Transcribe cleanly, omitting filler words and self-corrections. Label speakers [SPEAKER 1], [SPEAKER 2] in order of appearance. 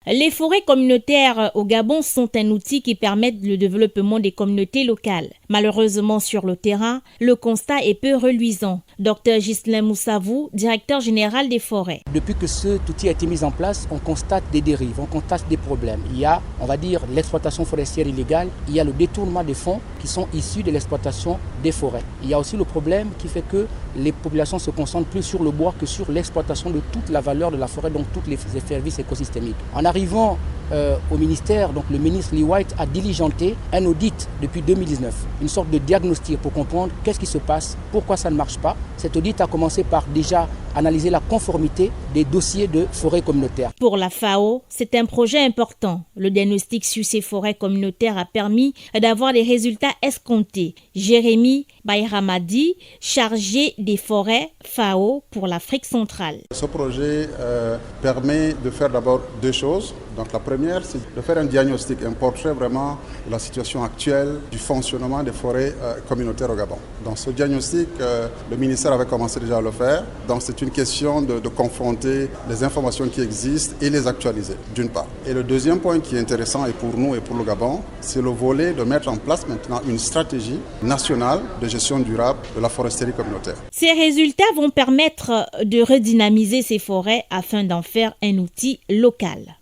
[SPEAKER 1] Les forêts communautaires au Gabon sont un outil qui permet le développement des communautés locales. Malheureusement, sur le terrain, le constat est peu reluisant. Dr Ghislain Moussavou, directeur général des forêts.
[SPEAKER 2] Depuis que cet outil a été mis en place, on constate des dérives, on constate des problèmes. Il y a, on va dire, l'exploitation forestière illégale, il y a le détournement des fonds qui sont issus de l'exploitation des forêts. Il y a aussi le problème qui fait que les populations se concentrent plus sur le bois que sur l'exploitation de toute la valeur de la forêt, donc tous les services écosystémiques. En arrivant au ministère, donc le ministre Lee White a diligenté un audit depuis 2019, une sorte de diagnostic pour comprendre qu'est-ce qui se passe, pourquoi ça ne marche pas. Cet audit a commencé par déjà analyser la conformité des dossiers de forêts communautaires.
[SPEAKER 1] Pour la FAO, c'est un projet important. Le diagnostic sur ces forêts communautaires a permis d'avoir les résultats escomptés. Jérémy Bayramadi, chargé des forêts FAO pour l'Afrique centrale.
[SPEAKER 3] Ce projet permet de faire d'abord deux choses. Donc la première, c'est de faire un diagnostic, un portrait vraiment de la situation actuelle du fonctionnement des forêts communautaires au Gabon. Dans ce diagnostic, le ministère avait commencé déjà à le faire. Donc c'est une question de confronter les informations qui existent et les actualiser, d'une part. Et le deuxième point qui est intéressant et pour nous et pour le Gabon, c'est le volet de mettre en place maintenant une stratégie nationale de gestion durable de la foresterie communautaire.
[SPEAKER 1] Ces résultats vont permettre de redynamiser ces forêts afin d'en faire un outil local.